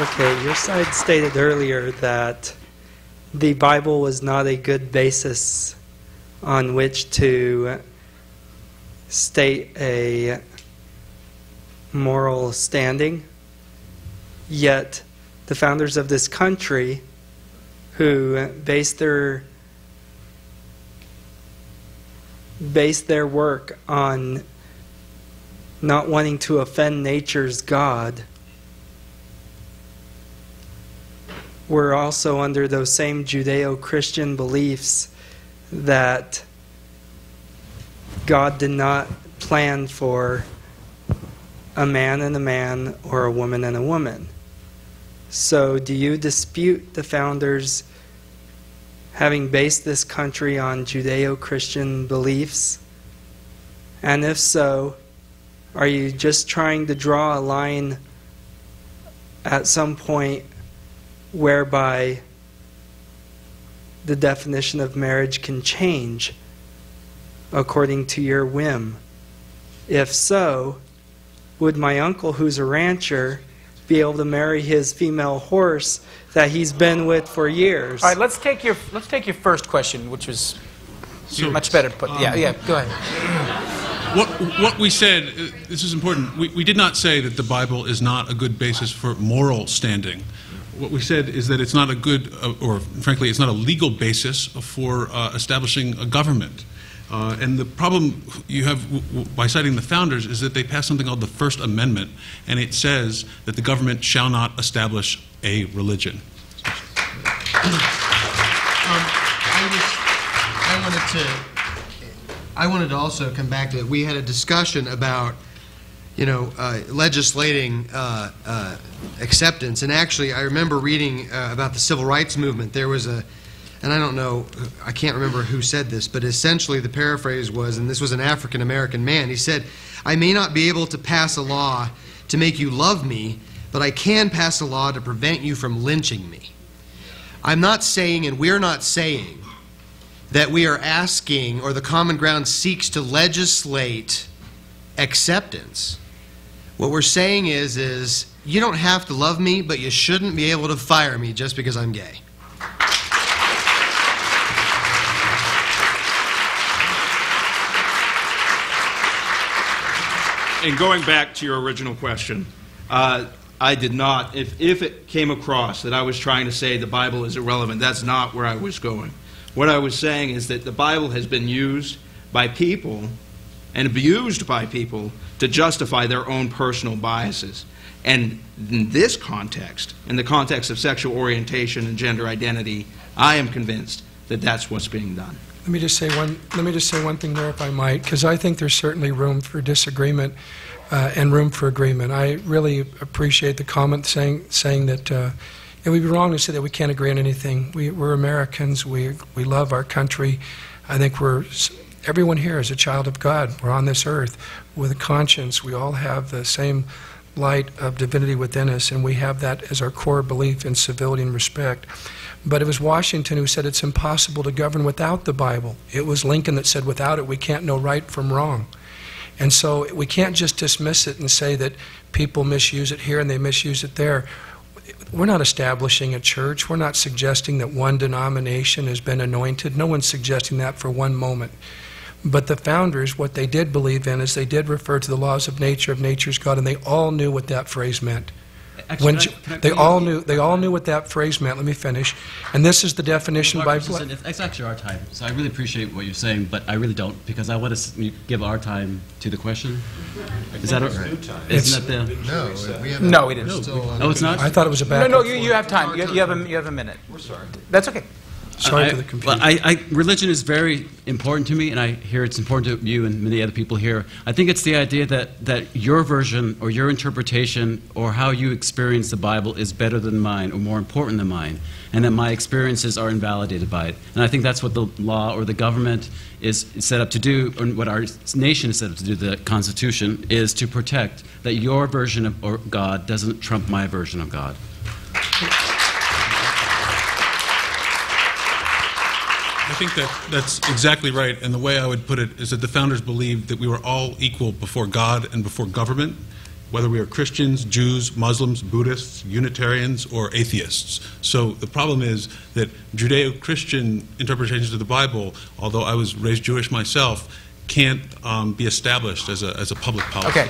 Okay, your side stated earlier that the Bible was not a good basis on which to state a moral standing, yet the founders of this country, who based their work on not wanting to offend nature's God, were also under those same Judeo-Christian beliefs that God did not plan for a man and a man or a woman and a woman. So do you dispute the founders having based this country on Judeo-Christian beliefs? And if so, are you just trying to draw a line at some point whereby the definition of marriage can change according to your whim? If so, would my uncle, who's a rancher, be able to marry his female horse that he's been with for years? All right, let's take your first question, which was much better put. Yeah, go ahead. What we said, this is important, we did not say that the Bible is not a good basis for moral standing. What we said is that it's not a good, or frankly, it's not a legal basis for establishing a government. And the problem you have by citing the founders is that they passed something called the First Amendment, and it says that the government shall not establish a religion. I wanted to also come back to it. We had a discussion about, legislating acceptance. And actually, I remember reading about the civil rights movement. There was and I don't know, I can't remember who said this, but essentially the paraphrase was, and this was an African-American man, he said, "I may not be able to pass a law to make you love me, but I can pass a law to prevent you from lynching me." I'm not saying, and we're not saying, that we are asking, or the common ground seeks to legislate acceptance. What we're saying is you don't have to love me, but you shouldn't be able to fire me just because I'm gay. And going back to your original question, I did not, if it came across that I was trying to say the Bible is irrelevant, that's not where I was going. What I was saying is that the Bible has been used by people and abused by people to justify their own personal biases. And in this context, in the context of sexual orientation and gender identity, I am convinced that that's what's being done. Let me just say one thing there, if I might, because I think there's certainly room for disagreement and room for agreement. I really appreciate the comment saying that it would be wrong to say that we can't agree on anything. We're Americans. We love our country. I think everyone here is a child of God. We're on this earth with a conscience. We all have the same light of divinity within us, and we have that as our core belief in civility and respect. But it was Washington who said it's impossible to govern without the Bible. It was Lincoln that said without it we can't know right from wrong. And so we can't just dismiss it and say that people misuse it here and they misuse it there. We're not establishing a church. We're not suggesting that one denomination has been anointed. No one's suggesting that for one moment. But the founders, what they did believe in is they did refer to the laws of nature's God, and they all knew what that phrase meant. Actually, They all knew what that phrase meant. Let me finish. And this is the definition by... It's actually our time, so I really appreciate what you're saying, but I really don't, because I want to give our time to the question. Is that all right? Isn't that the... No, we didn't. No, it's not? I thought it was a back. No, you have time. You have a minute. We're sorry. That's okay. Sorry for the confusion. Religion is very important to me, and I hear it's important to you and many other people here. I think it's the idea that your version or your interpretation or how you experience the Bible is better than mine or more important than mine, and that my experiences are invalidated by it. And I think that's what the law or the government is set up to do, or what our nation is set up to do, the Constitution, is to protect that your version of God doesn't trump my version of God. I think that's exactly right, and the way I would put it is that the founders believed that we were all equal before God and before government, whether we are Christians, Jews, Muslims, Buddhists, Unitarians, or atheists. So the problem is that Judeo-Christian interpretations of the Bible, although I was raised Jewish myself, can't be established as a public policy. Okay.